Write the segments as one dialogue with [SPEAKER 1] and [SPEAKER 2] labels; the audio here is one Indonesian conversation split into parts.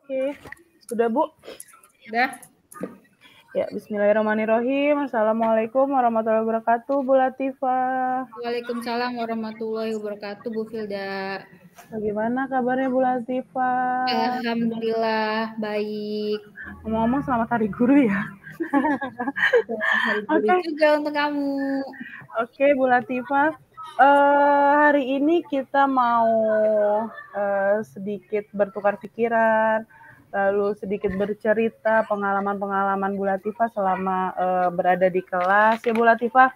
[SPEAKER 1] Oke, sudah Bu?
[SPEAKER 2] Udah.
[SPEAKER 1] Ya, bismillahirrahmanirrahim. Assalamualaikum warahmatullahi wabarakatuh, Bu Latifah.
[SPEAKER 2] Waalaikumsalam warahmatullahi wabarakatuh, Bu Filda.
[SPEAKER 1] Bagaimana kabarnya Bu Latifah?
[SPEAKER 2] Alhamdulillah baik.
[SPEAKER 1] Ngomong-ngomong selamat Hari Guru ya.
[SPEAKER 2] Selamat Hari Guru juga untuk kamu.
[SPEAKER 1] Oke, Bu Latifah. Hari ini kita mau sedikit bertukar pikiran, lalu sedikit bercerita pengalaman-pengalaman Bu Latifah selama berada di kelas. Ya Bu Latifah,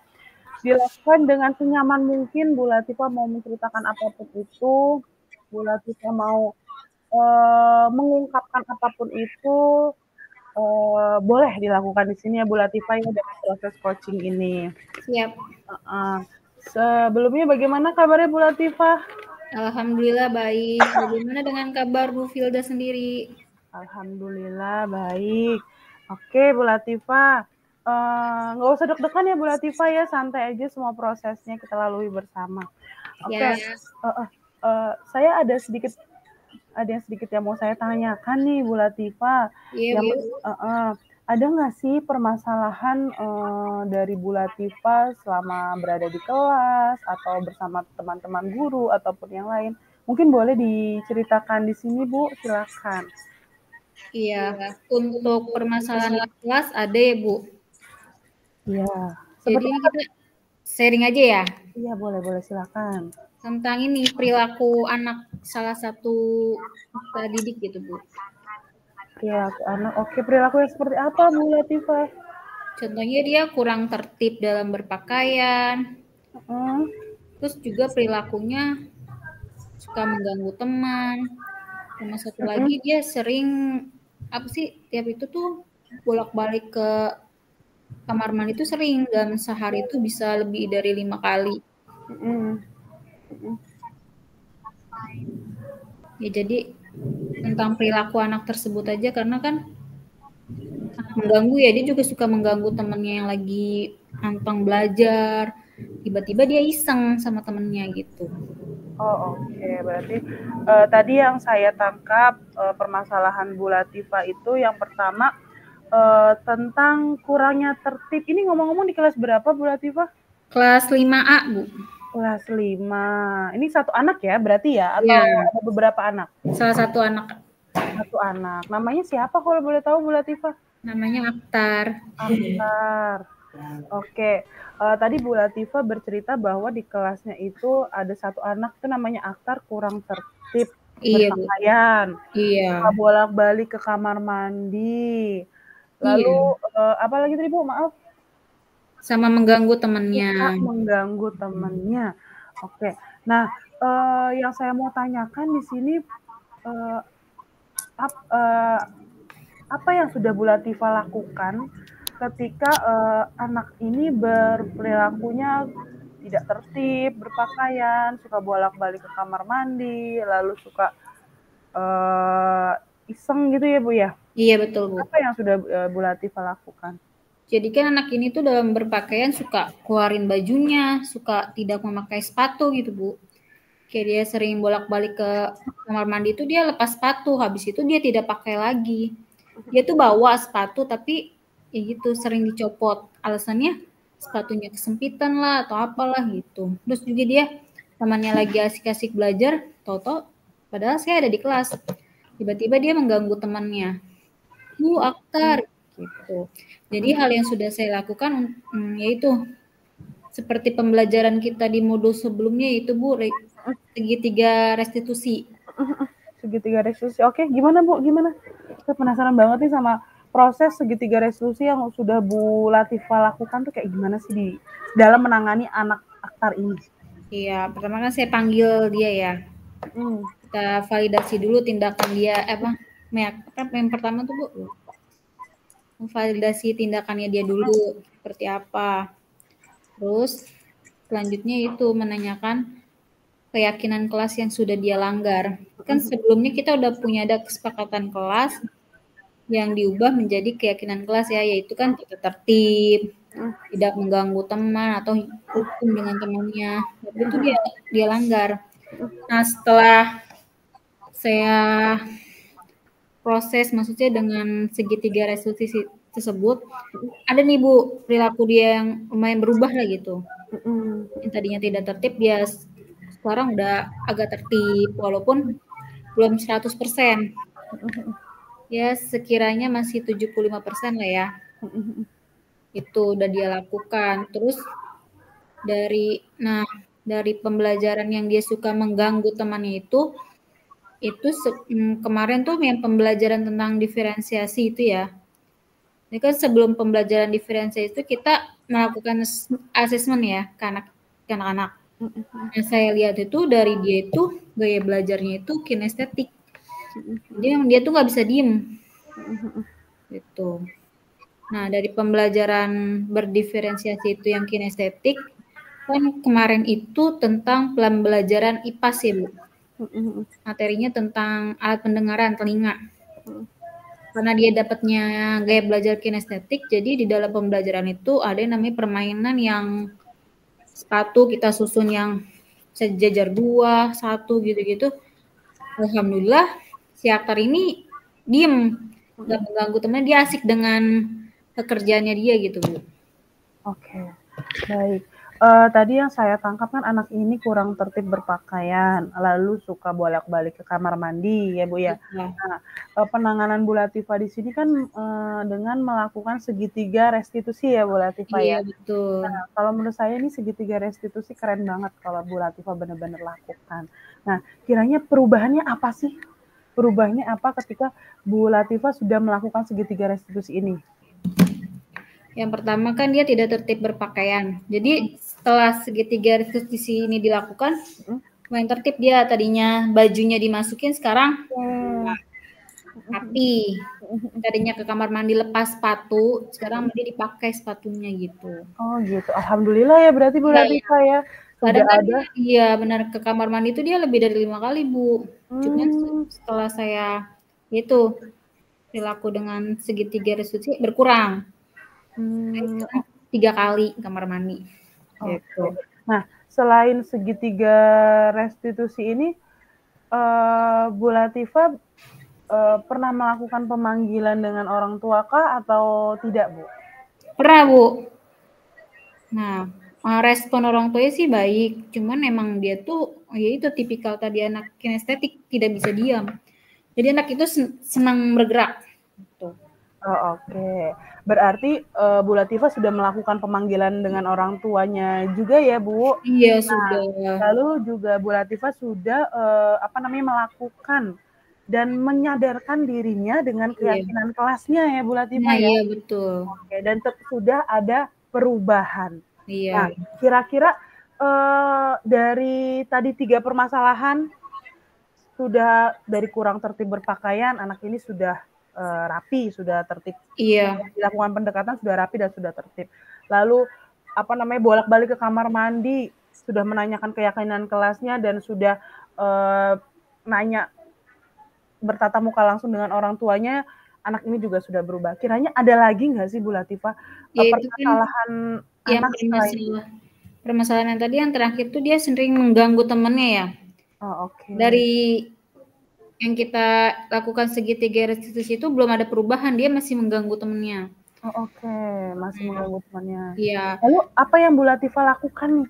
[SPEAKER 1] dilakukan dengan senyaman mungkin. Bu Latifah mau menceritakan apapun itu, Bu Latifah mau mengungkapkan apapun itu, boleh dilakukan di sini ya Bu Latifah ya, dengan proses coaching ini.
[SPEAKER 2] Siap.
[SPEAKER 1] Sebelumnya bagaimana kabarnya Bu Latifah?
[SPEAKER 2] Alhamdulillah baik. Bagaimana dengan kabar Bu Filda sendiri?
[SPEAKER 1] Alhamdulillah baik. Oke Bu Latifah, nggak usah deg-degan ya Bu Latifah ya, santai aja, semua prosesnya kita lalui bersama. Oke, saya ada yang sedikit yang mau saya tanyakan nih Bu Latifah. Ada nggak sih permasalahan dari Bu Latifah selama berada di kelas atau bersama teman-teman guru ataupun yang lain? Mungkin boleh diceritakan di sini Bu, silakan.
[SPEAKER 2] Iya, untuk permasalahan di kelas ada ya Bu?
[SPEAKER 1] Iya.
[SPEAKER 2] Jadi kita sharing aja ya?
[SPEAKER 1] Iya, boleh silakan.
[SPEAKER 2] Tentang ini perilaku anak salah satu peserta didik gitu Bu.
[SPEAKER 1] Perilaku anak, oke, perilaku yang seperti apa Bu Latifah?
[SPEAKER 2] Contohnya dia kurang tertib dalam berpakaian, terus juga perilakunya suka mengganggu teman, sama satu lagi dia sering tiap itu tuh bolak-balik ke kamar mandi itu sering, dalam sehari itu bisa lebih dari 5 kali. Ya jadi tentang perilaku anak tersebut aja, karena kan mengganggu ya, dia juga suka mengganggu temennya yang lagi nantang belajar, tiba-tiba dia iseng sama temennya gitu.
[SPEAKER 1] Oke. Berarti tadi yang saya tangkap permasalahan Bu Latifah itu yang pertama tentang kurangnya tertib. Ini ngomong-ngomong di kelas berapa Bu Latifah?
[SPEAKER 2] Kelas 5A Bu.
[SPEAKER 1] Kelas 5. Ini satu anak ya berarti ya? Atau ada beberapa anak?
[SPEAKER 2] Salah satu anak.
[SPEAKER 1] Satu anak. Namanya siapa kalau boleh tahu Bu Latifah?
[SPEAKER 2] Namanya Aktar.
[SPEAKER 1] Oke. Tadi Bu Latifah bercerita bahwa di kelasnya itu ada satu anak tuh namanya Aktar, kurang tertib berpakaian.
[SPEAKER 2] Iya.
[SPEAKER 1] Bolak-balik ke kamar mandi. Lalu apa lagi tadi Bu? Maaf.
[SPEAKER 2] Sama mengganggu temannya.
[SPEAKER 1] Mengganggu temannya. Oke. Nah, yang saya mau tanyakan di sini apa yang sudah Bu Latifah lakukan ketika anak ini berperilakunya tidak tertib, berpakaian, suka bolak-balik ke kamar mandi, lalu suka iseng gitu ya Bu ya?
[SPEAKER 2] Iya betul Bu.
[SPEAKER 1] Apa yang sudah Bu Latifah lakukan?
[SPEAKER 2] Jadi kan anak ini tuh dalam berpakaian suka keluarin bajunya, suka tidak memakai sepatu gitu Bu. Kayak dia sering bolak-balik ke kamar mandi itu dia lepas sepatu, habis itu dia tidak pakai lagi. Dia tuh bawa sepatu tapi ya gitu sering dicopot. Alasannya sepatunya kesempitan lah atau apalah gitu. Terus juga dia temannya lagi asik-asik belajar, toto padahal saya ada di kelas. Tiba-tiba dia mengganggu temannya. Bu, Aktar gitu. Jadi hal yang sudah saya lakukan yaitu seperti pembelajaran kita di modul sebelumnya itu Bu, segitiga restitusi.
[SPEAKER 1] Segitiga restitusi. Oke, gimana Bu? Gimana? Saya penasaran banget nih sama proses segitiga restitusi yang sudah Bu Latifah lakukan tuh kayak gimana sih di dalam menangani anak Aktar ini?
[SPEAKER 2] Iya, pertama kan saya panggil dia ya. Kita validasi dulu tindakan dia, yang pertama tuh Bu, validasi tindakannya dia dulu seperti apa. Terus selanjutnya itu menanyakan keyakinan kelas yang sudah dia langgar. Kan sebelumnya kita udah punya ada kesepakatan kelas yang diubah menjadi keyakinan kelas ya, yaitu kan tertib, tidak mengganggu teman atau hukum dengan temannya. Tapi itu dia langgar. Nah, setelah saya proses, maksudnya dengan segitiga restitusi tersebut, ada nih Bu, perilaku dia yang lumayan berubah lah gitu. Yang tadinya tidak tertib, dia sekarang udah agak tertib, walaupun belum 100%. Ya sekiranya masih 75% lah ya. Itu udah dia lakukan. Terus dari pembelajaran yang dia suka mengganggu temannya itu kemarin tuh yang pembelajaran tentang diferensiasi itu ya. Ini kan sebelum pembelajaran diferensiasi itu kita melakukan asesmen ya ke anak-anak. Yang saya lihat itu dari dia itu gaya belajarnya itu kinestetik. Dia tuh nggak bisa diem. Gitu. Nah, dari pembelajaran berdiferensiasi itu yang kinestetik, kan kemarin itu tentang pembelajaran IPA sih, Bu. Materinya tentang alat pendengaran telinga. Karena dia dapatnya gaya belajar kinestetik, jadi di dalam pembelajaran itu ada yang namanya permainan yang sepatu kita susun yang sejajar 2, 1 gitu-gitu. Alhamdulillah si aktor ini diem, nggak mengganggu temennya, dia asik dengan pekerjaannya dia gitu, Bu.
[SPEAKER 1] Oke, baik. Tadi yang saya tangkap kan anak ini kurang tertib berpakaian, lalu suka bolak-balik ke kamar mandi ya Bu ya. Nah, penanganan Bu Latifah di sini kan dengan melakukan segitiga restitusi ya Bu Latifah ya.
[SPEAKER 2] Iya betul.
[SPEAKER 1] Nah, kalau menurut saya ini segitiga restitusi keren banget kalau Bu Latifah benar-benar lakukan. Nah, kiranya perubahannya apa sih? Perubahannya apa ketika Bu Latifah sudah melakukan segitiga restitusi ini?
[SPEAKER 2] Yang pertama kan dia tidak tertib berpakaian. Jadi setelah segitiga restitusi ini dilakukan, main tertib dia. Tadinya bajunya dimasukin, sekarang rapi. Tadinya ke kamar mandi lepas sepatu, sekarang dia dipakai sepatunya gitu.
[SPEAKER 1] Oh gitu. Alhamdulillah ya berarti Bu Latifah ya.
[SPEAKER 2] Sudah ada. Iya benar, ke kamar mandi itu dia lebih dari 5 kali Bu. Cuman setelah saya itu perilaku dengan segitiga restitusi berkurang. 3 kali kamar mandi. Gitu.
[SPEAKER 1] Nah, selain segitiga restitusi ini, Bu Latifah pernah melakukan pemanggilan dengan orang tua kah atau tidak, Bu?
[SPEAKER 2] Pernah, Bu. Nah, respon orang tuanya sih baik, cuman emang dia tuh ya itu tipikal tadi anak kinestetik, tidak bisa diam. Jadi anak itu senang bergerak. Gitu.
[SPEAKER 1] Oh, oke. Berarti Bu Latifah sudah melakukan pemanggilan dengan orang tuanya juga ya, Bu?
[SPEAKER 2] Iya, sudah.
[SPEAKER 1] Lalu juga Bu Latifah sudah melakukan dan menyadarkan dirinya dengan keyakinan kelasnya ya Bu Latifah ya?
[SPEAKER 2] Iya, betul.
[SPEAKER 1] Oke, dan sudah ada perubahan.
[SPEAKER 2] Iya.
[SPEAKER 1] Nah, kira-kira dari tadi 3 permasalahan, sudah dari kurang tertib berpakaian, anak ini sudah rapi, sudah tertib.
[SPEAKER 2] Iya.
[SPEAKER 1] Dilakukan pendekatan sudah rapi dan sudah tertib. Lalu bolak-balik ke kamar mandi, sudah menanyakan keyakinan kelasnya dan sudah nanya bertatap muka langsung dengan orang tuanya, anak ini juga sudah berubah. Kiranya ada lagi nggak sih Bu Latifah permasalahan anak
[SPEAKER 2] permasalahan yang tadi yang terakhir tuh dia sering mengganggu temannya ya.
[SPEAKER 1] Oh, oke.
[SPEAKER 2] Dari yang kita lakukan segitiga restitusi itu belum ada perubahan, dia masih mengganggu temannya.
[SPEAKER 1] Oh, oke, masih mengganggu temannya.
[SPEAKER 2] Iya.
[SPEAKER 1] Lalu apa yang Bu Latifah lakukan nih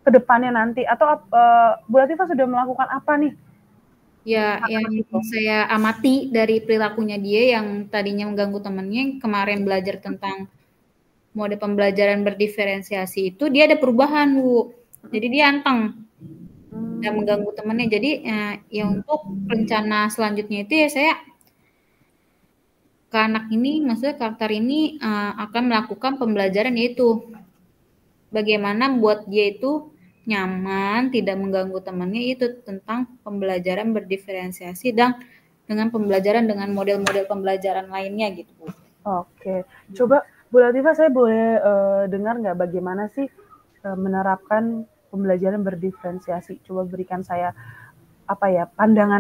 [SPEAKER 1] ke depannya nanti? Atau Bu Latifah sudah melakukan apa nih?
[SPEAKER 2] Ya, yang saya amati dari perilakunya dia yang tadinya mengganggu temannya, kemarin belajar tentang mode pembelajaran berdiferensiasi itu dia ada perubahan, Bu. Jadi dia anteng. Dan mengganggu temannya. Jadi ya untuk rencana selanjutnya itu ya saya ke anak ini, maksudnya karakter ini akan melakukan pembelajaran yaitu bagaimana buat dia itu nyaman, tidak mengganggu temannya, itu tentang pembelajaran berdiferensiasi dan dengan pembelajaran dengan model-model pembelajaran lainnya gitu, Bu.
[SPEAKER 1] Oke, coba Bu Latifah saya boleh dengar nggak bagaimana sih menerapkan pembelajaran berdiferensiasi? Coba berikan saya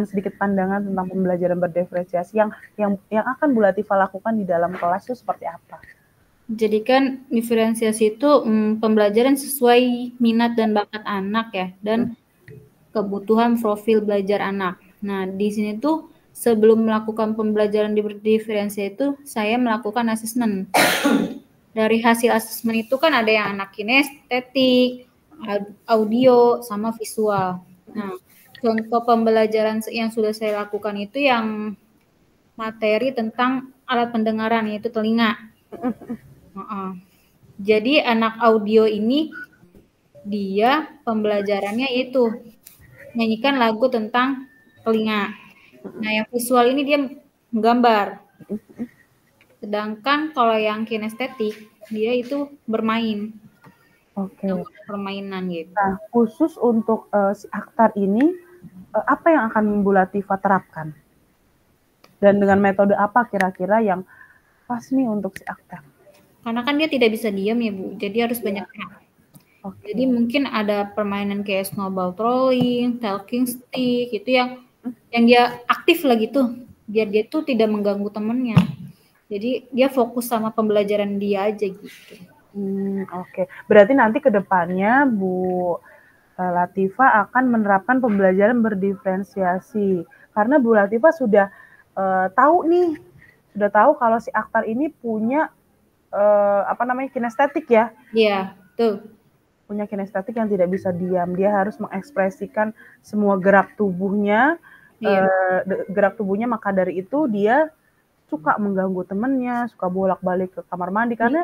[SPEAKER 1] sedikit pandangan tentang pembelajaran berdiferensiasi yang akan Bu Latifah lakukan di dalam kelas itu seperti apa?
[SPEAKER 2] Jadi kan diferensiasi itu pembelajaran sesuai minat dan bakat anak ya, dan kebutuhan profil belajar anak. Nah, di sini tuh sebelum melakukan pembelajaran diferensiasi itu saya melakukan asesmen. Dari hasil asesmen itu kan ada yang anak kinestetik, audio, sama visual. Nah, contoh pembelajaran yang sudah saya lakukan itu yang materi tentang alat pendengaran, yaitu telinga. Jadi anak audio ini dia pembelajarannya itu nyanyikan lagu tentang telinga. Nah, yang visual ini dia menggambar. Sedangkan kalau yang kinestetik dia itu bermain.
[SPEAKER 1] Oke.
[SPEAKER 2] Permainan gitu.
[SPEAKER 1] Nah, khusus untuk si Akhtar ini apa yang akan Bu Latifah terapkan? Dan dengan metode apa kira-kira yang pas nih untuk si Akhtar?
[SPEAKER 2] Karena kan dia tidak bisa diam ya Bu, jadi harus banyak gerak. Jadi mungkin ada permainan kayak snowball throwing, talking stick, itu yang dia aktif lah gitu, biar dia tuh tidak mengganggu temennya. Jadi dia fokus sama pembelajaran dia aja gitu.
[SPEAKER 1] Oke. Berarti nanti ke depannya Bu Latifah akan menerapkan pembelajaran berdiferensiasi. Karena Bu Latifah sudah tahu kalau si Akhtar ini punya kinestetik ya.
[SPEAKER 2] Iya, tuh.
[SPEAKER 1] Punya kinestetik yang tidak bisa diam. Dia harus mengekspresikan semua gerak tubuhnya. Gerak tubuhnya, maka dari itu dia suka mengganggu temennya, suka bolak-balik ke kamar mandi karena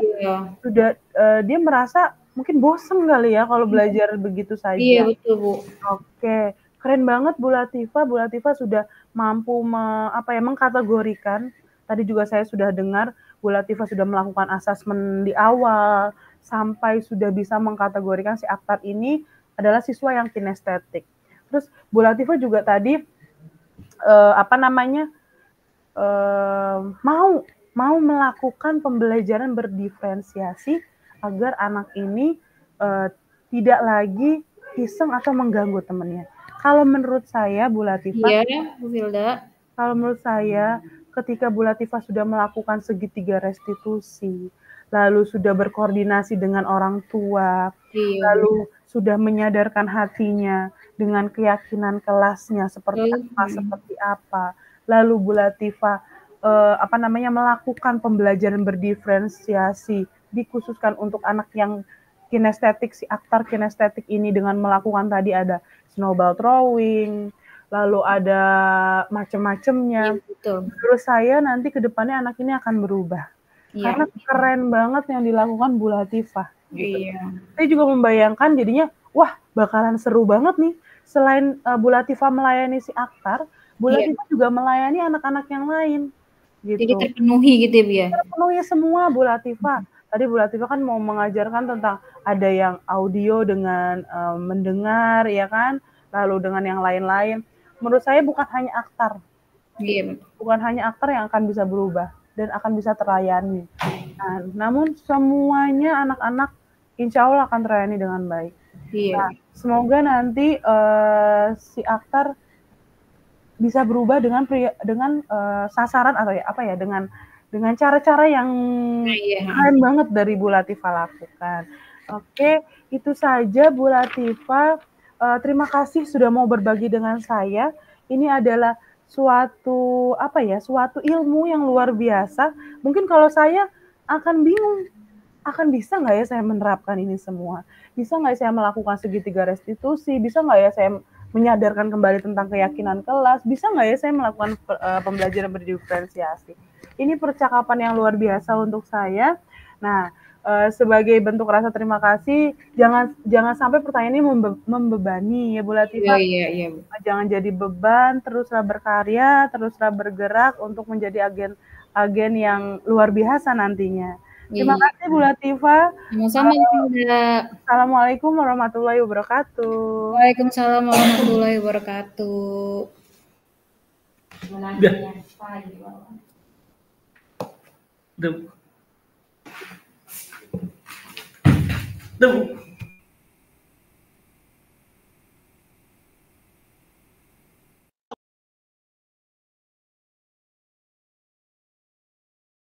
[SPEAKER 1] sudah dia merasa mungkin bosen kali ya kalau belajar begitu saja.
[SPEAKER 2] Iya, betul Bu.
[SPEAKER 1] Oke, keren banget Bu Latifah. Bu Latifah sudah mampu mengkategorikan. Tadi juga saya sudah dengar Bu Latifah sudah melakukan asesmen di awal sampai sudah bisa mengkategorikan si Akhtar ini adalah siswa yang kinestetik. Terus Bu Latifah juga tadi mau melakukan pembelajaran berdiferensiasi agar anak ini tidak lagi iseng atau mengganggu temannya. Kalau menurut saya, Bu Latifah,
[SPEAKER 2] Bu Wilda.
[SPEAKER 1] Kalau menurut saya, ketika Bu Latifah sudah melakukan segitiga restitusi, lalu sudah berkoordinasi dengan orang tua, lalu sudah menyadarkan hatinya dengan keyakinan kelasnya seperti apa, lalu Bu Latifah melakukan pembelajaran berdiferensiasi dikhususkan untuk anak yang kinestetik, si Akhtar kinestetik ini dengan melakukan tadi ada snowball throwing, lalu ada macam-macamnya. Menurut saya nanti ke depannya anak ini akan berubah. Karena keren banget yang dilakukan Bu Latifah. Gitu. Saya juga membayangkan jadinya, wah bakalan seru banget nih. Selain Bu Latifah melayani si Akhtar, Bu Latifah juga melayani anak-anak yang lain. Gitu.
[SPEAKER 2] Jadi terpenuhi gitu ya Bu ya?
[SPEAKER 1] Terpenuhi semua Bu Latifah. Tadi Bu Latifah kan mau mengajarkan tentang ada yang audio dengan mendengar, ya kan? Lalu dengan yang lain-lain. Menurut saya bukan hanya Akhtar. Bukan hanya Akhtar yang akan bisa berubah dan akan bisa terlayani. Nah, namun semuanya anak-anak insya Allah akan terlayani dengan baik. Nah, semoga nanti si Akhtar bisa berubah dengan sasaran atau dengan cara-cara yang keren banget dari Bu Latifah lakukan. Oke, itu saja Bu Latifah. Terima kasih sudah mau berbagi dengan saya. Ini adalah suatu ilmu yang luar biasa. Mungkin kalau saya akan bingung, akan bisa nggak ya saya menerapkan ini semua? Bisa nggak saya melakukan segitiga restitusi? Bisa nggak ya saya menyadarkan kembali tentang keyakinan kelas? Bisa nggak ya saya melakukan pembelajaran berdiferensiasi? Ini percakapan yang luar biasa untuk saya. Nah, sebagai bentuk rasa terima kasih, jangan sampai pertanyaan ini membebani ya Bu Latifah.
[SPEAKER 2] Iya.
[SPEAKER 1] Jangan jadi beban, teruslah berkarya, teruslah bergerak untuk menjadi agen yang luar biasa nantinya. Terima kasih Bu Latifah.
[SPEAKER 2] Sama-sama.
[SPEAKER 1] Assalamualaikum warahmatullahi wabarakatuh.
[SPEAKER 2] Waalaikumsalam warahmatullahi wabarakatuh.
[SPEAKER 3] Duh.